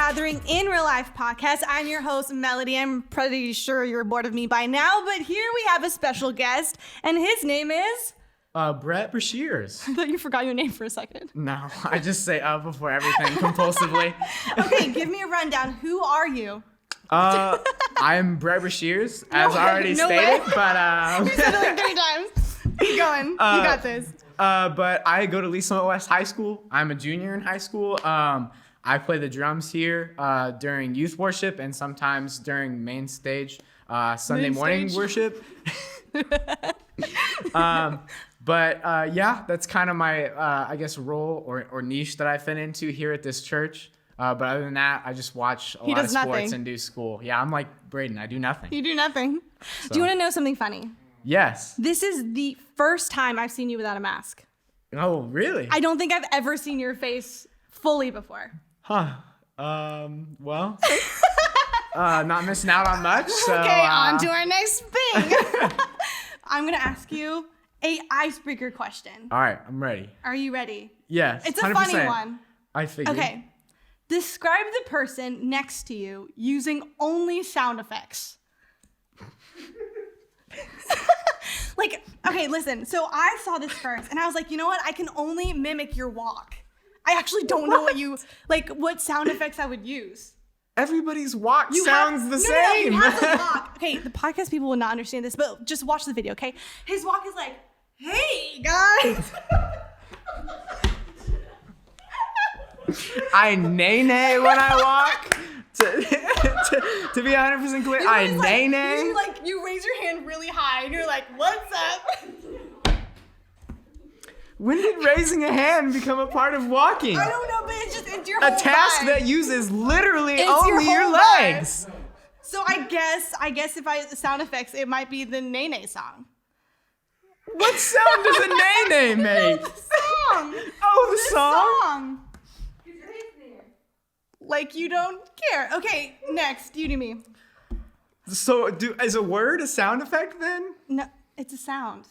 Gathering in Real Life podcast. I'm your host, Melody. I'm pretty sure you're bored of me by now, but here we have a special guest, and his name is... Brett Breshears. I thought you forgot your name for a second. No, I just say before everything compulsively. Okay, give me a rundown. Who are you? I'm Brett Breshears, as already stated, but... You said it like 3 times. Keep going. You got this. But I go to Lisa West High School. I'm a junior in high school. I play the drums here during youth worship and sometimes during main stage Sunday morning worship. Yeah, that's kind of my, I guess, role or niche that I fit into here at this church. But other than that, I just watch a lot of sports and do school. Yeah, I'm like Braden. I do nothing. You do nothing. So. Do you want to know something funny? Yes. This is the first time I've seen you without a mask. Oh, really? I don't think I've ever seen your face fully before. Huh. Well, not missing out on much. So, okay, on to our next thing. I'm going to ask you a icebreaker question. All right, I'm ready. Are you ready? Yes. It's a 100%. Funny one. I figured. Okay. Describe the person next to you using only sound effects. Okay, listen. So I saw this first, and I was like, you know what? I can only mimic your walk. I actually don't know what sound effects I would use. Everybody's walk sounds the same. No, you have to walk. Okay, the podcast people will not understand this, but just watch the video, okay? His walk is like, hey, guys. I nay-nay when I walk. To be 100% clear, I nay-nay. You raise your hand really high, and you're like, what's up? When did raising a hand become a part of walking? I don't know, but it's your whole a task vibe. that uses literally only your legs. Vibe. So I guess if I sound effects, it might be the nay-nay song. What sound does a nay-nay make? The song. Oh, the song? Like you don't care. Okay, next, you do me. So, is a word a sound effect then? No, it's a sound.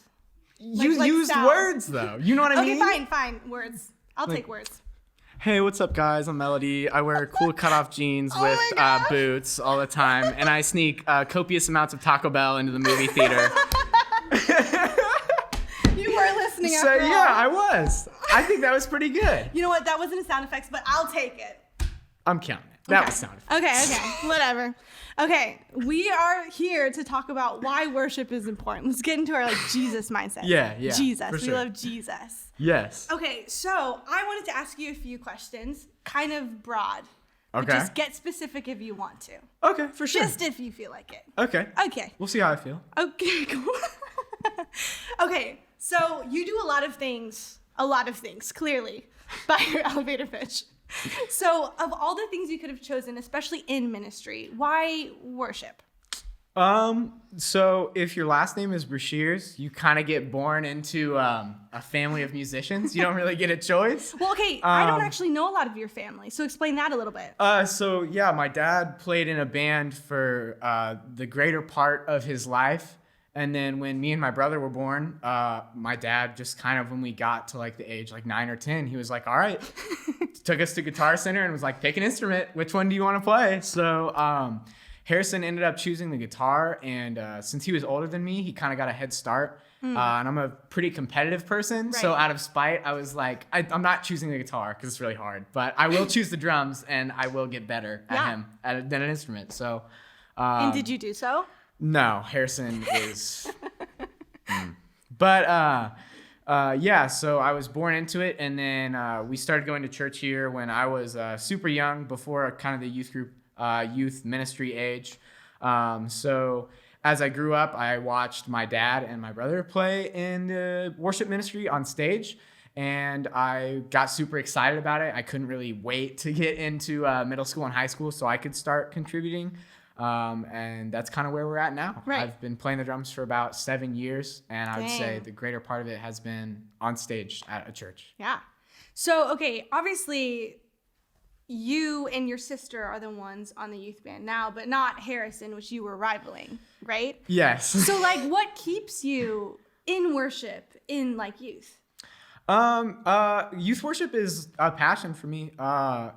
You used sound. Words though. You know what I mean? Okay, fine. Words. I'll take words. Hey, what's up, guys? I'm Melody. I wear cool cutoff jeans with boots all the time, and I sneak copious amounts of Taco Bell into the movie theater. You were listening. So after all. I was. I think that was pretty good. You know what? That wasn't a sound effects, but I'll take it. I'm counting it. That was sound effects. Okay, whatever. Okay, we are here to talk about why worship is important. Let's get into our Jesus mindset. Yeah. Jesus. For sure. We love Jesus. Yes. Okay, so I wanted to ask you a few questions, kind of broad. Okay. But just get specific if you want to. Okay, for sure. Just if you feel like it. Okay. We'll see how I feel. Okay, cool. Okay, so you do a lot of things, clearly, by your elevator pitch. So, of all the things you could have chosen, especially in ministry, why worship? So if your last name is Breshears, you kind of get born into a family of musicians. You don't really get a choice. Well, okay, I don't actually know a lot of your family, so explain that a little bit. My dad played in a band for the greater part of his life. And then when me and my brother were born, my dad just kind of, when we got to the age 9 or 10, he was like, all right, took us to Guitar Center and was like, pick an instrument. Which one do you want to play? So Harrison ended up choosing the guitar. And since he was older than me, he kind of got a head start. And I'm a pretty competitive person. Right. So out of spite, I was like, I'm not choosing the guitar because it's really hard. But I will choose the drums and I will get better than an instrument. So. And did you do so? No, Harrison is. But so I was born into it, and then we started going to church here when I was super young, before kind of the youth group, youth ministry age. So as I grew up, I watched my dad and my brother play in the worship ministry on stage, and I got super excited about it. I couldn't really wait to get into middle school and high school so I could start contributing. And that's kind of where we're at now. Right. I've been playing the drums for about 7 years, and I would say the greater part of it has been on stage at a church. Yeah. So, okay, obviously you and your sister are the ones on the youth band now, but not Harrison, which you were rivaling, right? Yes. So, what keeps you in worship in, youth? Youth worship is a passion for me.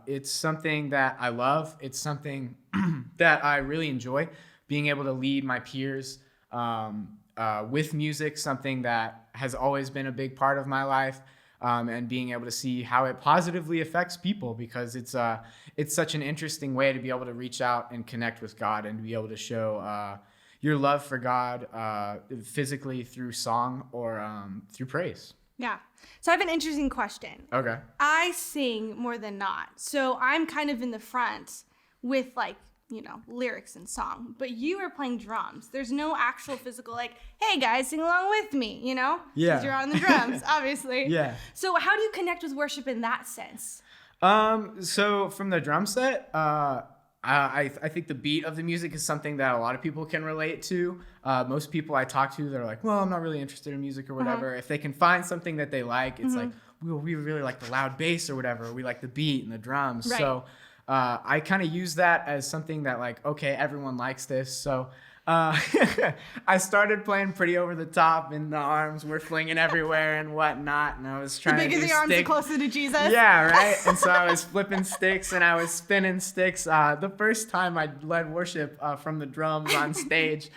It's something that I love. It's something that I really enjoy, being able to lead my peers with music, something that has always been a big part of my life, and being able to see how it positively affects people, because it's such an interesting way to be able to reach out and connect with God and to be able to show your love for God physically through song or through praise. Yeah. So I have an interesting question. Okay. I sing more than not. So I'm kind of in the front with lyrics and song. But you are playing drums. There's no actual physical hey guys, sing along with me, Yeah. Because you're on the drums, obviously. Yeah. So how do you connect with worship in that sense? So from the drum set, I think the beat of the music is something that a lot of people can relate to. Most people I talk to, they're like, well, I'm not really interested in music or whatever. If they can find something that they like, it's like, we really like the loud bass or whatever. We like the beat and the drums. Right. So I kind of use that as something that okay, everyone likes this. So I started playing pretty over the top, and the arms were flinging everywhere and whatnot, and I was trying to do the bigger the arms, the closer to Jesus. Yeah, right. And so I was flipping sticks and I was spinning sticks. The first time I led worship from the drums on stage,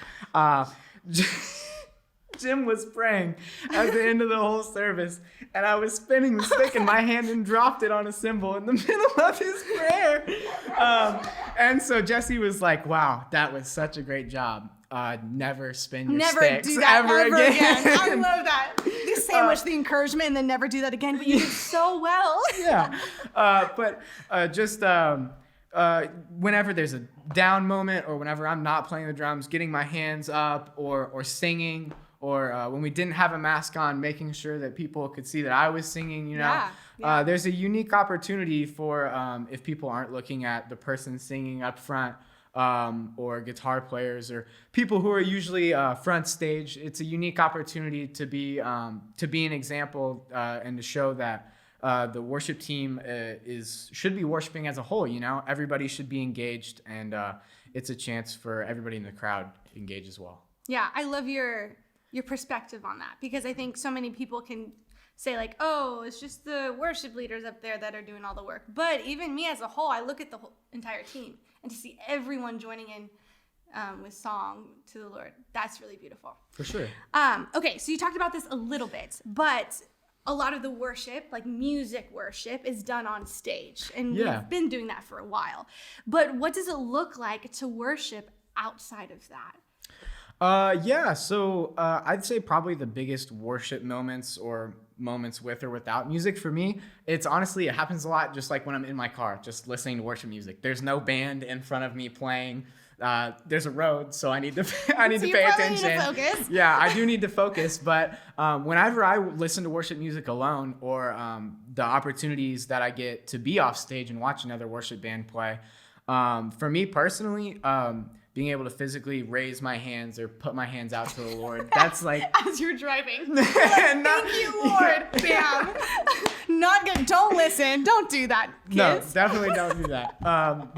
Jim was praying at the end of the whole service, and I was spinning the stick in my hand and dropped it on a cymbal in the middle of his prayer. And so Jesse was like, wow, that was such a great job. Never spin your sticks do that ever again. I love that. You sandwich the encouragement and then never do that again, but you did so well. Yeah. Whenever there's a down moment, or whenever I'm not playing the drums, getting my hands up or singing, or when we didn't have a mask on, making sure that people could see that I was singing, Yeah. There's a unique opportunity for if people aren't looking at the person singing up front, or guitar players or people who are usually front stage. It's a unique opportunity to be an example and to show that the worship team should be worshiping as a whole. Everybody should be engaged, and it's a chance for everybody in the crowd to engage as well. Yeah, I love your perspective on that, because I think so many people can say oh, it's just the worship leaders up there that are doing all the work. But even me as a whole, I look at the whole entire team, and to see everyone joining in with song to the Lord, that's really beautiful. For sure. Okay, so you talked about this a little bit, but a lot of the worship, music worship, is done on stage. And we've been doing that for a while. But what does it look like to worship outside of that? So I'd say probably the biggest worship moments, or moments with or without music, for me, it happens a lot just when I'm in my car, just listening to worship music. There's no band in front of me playing. There's a road, so I need to pay attention. Need to focus. Yeah, I do need to focus. But whenever I listen to worship music alone, or the opportunities that I get to be off stage and watch another worship band play, for me personally, being able to physically raise my hands or put my hands out to the Lord, that's as you're driving. Thank you, Lord. Bam. Not good. Don't listen. Don't do that, kids. No, definitely don't do that.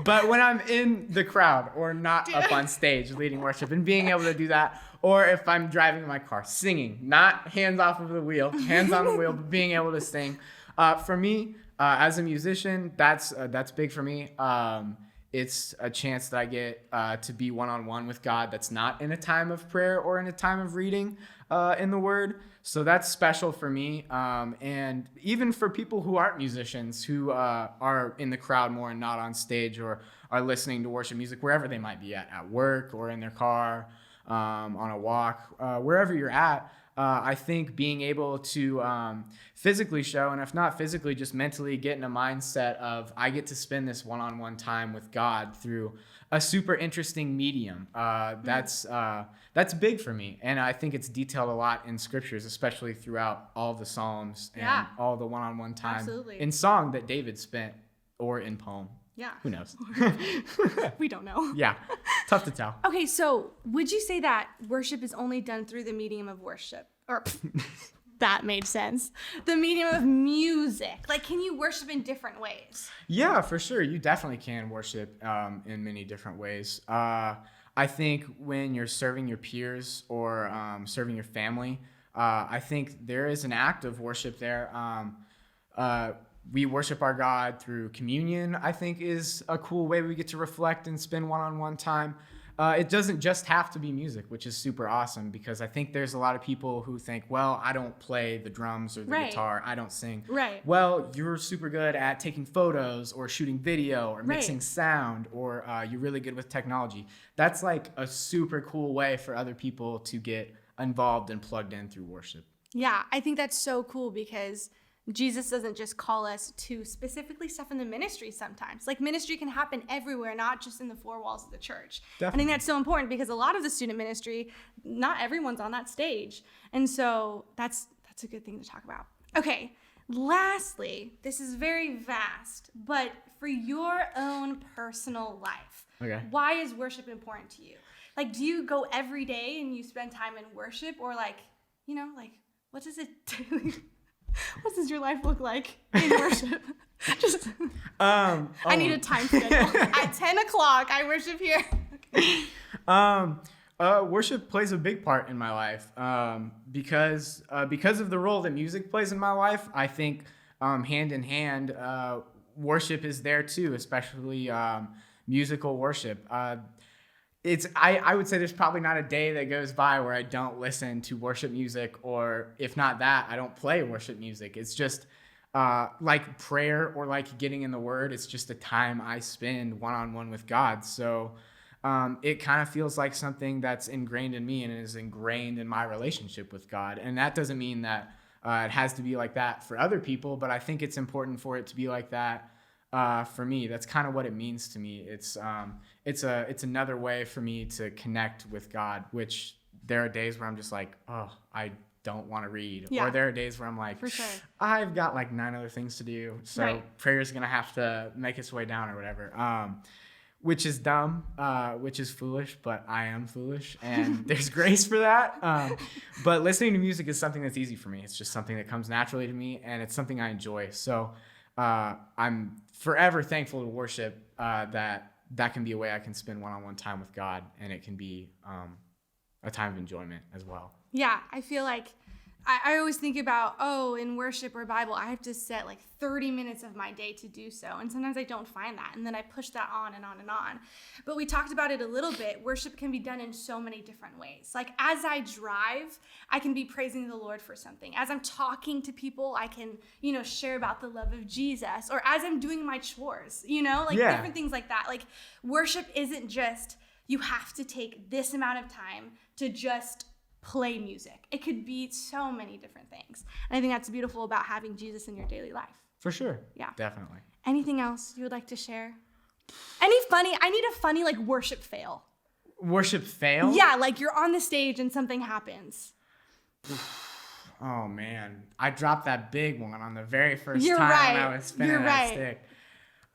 But when I'm in the crowd, or not up on stage leading worship, and being able to do that, or if I'm driving in my car singing, not hands off of the wheel, hands on the wheel, but being able to sing, for me, as a musician, that's big for me. It's a chance that I get to be one-on-one with God that's not in a time of prayer or in a time of reading in the Word. So that's special for me. And even for people who aren't musicians, who are in the crowd more and not on stage, or are listening to worship music wherever they might be at work or in their car, on a walk, wherever you're at. I think being able to physically show, and if not physically, just mentally get in a mindset of, I get to spend this one-on-one time with God through a super interesting medium. That's big for me, and I think it's detailed a lot in scriptures, especially throughout all the Psalms and all the one-on-one time in song that David spent, or in poem. Yeah. Who knows? We don't know. Yeah. Tough to tell. Okay, so would you say that worship is only done through the medium of worship? Or that made sense. The medium of music. Can you worship in different ways? Yeah, for sure. You definitely can worship in many different ways. I think when you're serving your peers, or serving your family, I think there is an act of worship there. We worship our God through communion, I think, is a cool way we get to reflect and spend one-on-one time. It doesn't just have to be music, which is super awesome, because I think there's a lot of people who think, well, I don't play the drums or the guitar, I don't sing. Right. Well, you're super good at taking photos or shooting video or mixing sound, or you're really good with technology. That's like a super cool way for other people to get involved and plugged in through worship. Yeah, I think that's so cool, because Jesus doesn't just call us to specifically stuff in the ministry sometimes. Like, ministry can happen everywhere, not just in the four walls of the church. Definitely. I think that's so important, because a lot of the student ministry, not everyone's on that stage. And so that's a good thing to talk about. Okay, lastly, this is very vast, but for your own personal life, why is worship important to you? Like, do you go every day and you spend time in worship, or like, what does it do? What does your life look like in worship? Just, I need a time schedule. At 10 o'clock, I worship here. Worship plays a big part in my life because of the role that music plays in my life. I think hand in hand, worship is there too, especially musical worship. I would say there's probably not a day that goes by where I don't listen to worship music, or if not that, I don't play worship music. It's just like prayer or like getting in the Word. It's just a time I spend one-on-one with God. So it kind of feels like something that's ingrained in me and is ingrained in my relationship with God. And that doesn't mean that it has to be like that for other people, but I think it's important for it to be like that. For me, that's kind of what it means to me. It's another way for me to connect with God, which there are days where I'm just like, oh, I don't want to read. Yeah. Or there are days where I'm like, for sure, I've got like 9 other things to do. So prayer is going to have to make its way down or whatever. Which is dumb, which is foolish, but I am foolish, and there's grace for that. But listening to music is something that's easy for me. It's just something that comes naturally to me, and it's something I enjoy. So I'm forever thankful to worship that can be a way I can spend one-on-one time with God, and it can be a time of enjoyment as well. Yeah, I feel like I always think about, in worship or Bible, I have to set like 30 minutes of my day to do so. And sometimes I don't find that. And then I push that on and on and on. But we talked about it a little bit. Worship can be done in so many different ways. Like, as I drive, I can be praising the Lord for something. As I'm talking to people, I can, share about the love of Jesus. Or as I'm doing my chores, different things like that. Like, worship isn't just, you have to take this amount of time to just play music. It could be so many different things. And I think that's beautiful about having Jesus in your daily life. For sure. Yeah. Definitely. Anything else you would like to share? I need a funny like worship fail. Worship fail? Yeah, like you're on the stage and something happens. Oh man. I dropped that big one on the very first time when I was spinning that stick.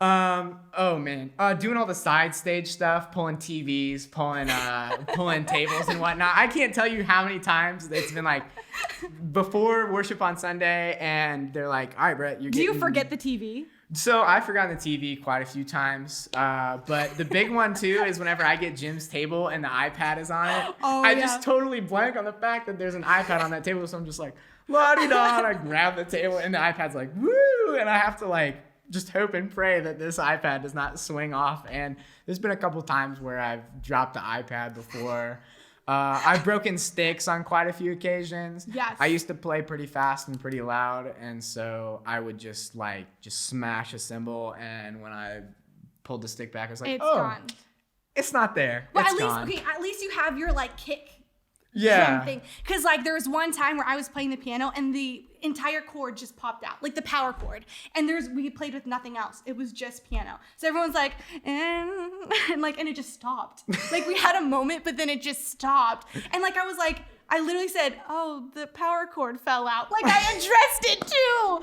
Oh man, doing all the side stage stuff, pulling TVs, pulling tables and whatnot. I can't tell you how many times it's been like before worship on Sunday, and they're like, "All right, Brett, Do you forget the TV?" So I've forgotten the TV quite a few times, but the big one too is whenever I get Jim's table and the iPad is on it. I just totally blank on the fact that there's an iPad on that table, so I'm just like, la-di-da, and I grab the table and the iPad's like, woo, and I have to like just hope and pray that this iPad does not swing off. And there's been a couple times where I've dropped the iPad before. I've broken sticks on quite a few occasions. Yes. I used to play pretty fast and pretty loud, and so I would just smash a cymbal, and when I pulled the stick back, I was like, it's gone. It's not there. Well, it's gone. At least you have your like kick. Yeah. Thing. Because like there was one time where I was playing the piano and the entire chord just popped out, like the power chord, and we played with nothing else. It was just piano. So everyone's like, and it just stopped. Like we had a moment, but then it just stopped. And like I literally said, "Oh, the power chord fell out." Like I addressed it too.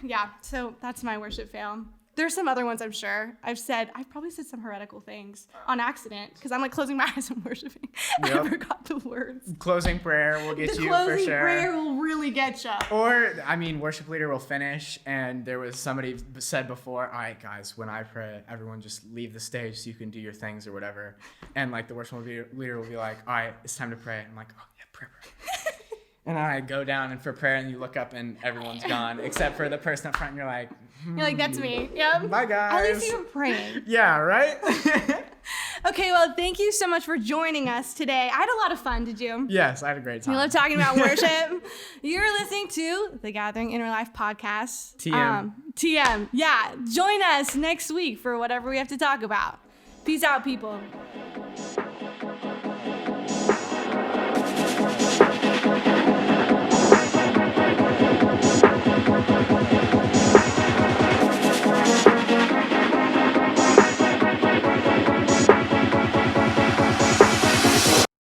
Yeah. So that's my worship fail. There's some other ones I'm sure. I've probably said some heretical things on accident because I'm like closing my eyes and worshiping. Yep. I forgot the words. Closing prayer will get you for sure. Closing prayer will really get you. Or, worship leader will finish, and there was somebody said before, all right, guys, when I pray, everyone just leave the stage so you can do your things or whatever. And like the worship leader will be like, all right, it's time to pray. I'm like, oh yeah, pray. And I go down and for prayer, and you look up and everyone's gone except for the person up front. And you're like, You're like, that's me. Yep. Bye, guys. At least you were praying. Yeah, right? Okay, well, thank you so much for joining us today. I had a lot of fun, did you? Yes, I had a great time. We love talking about worship. You're listening to the Gathering Inner Life podcast. TM. Yeah, join us next week for whatever we have to talk about. Peace out, people.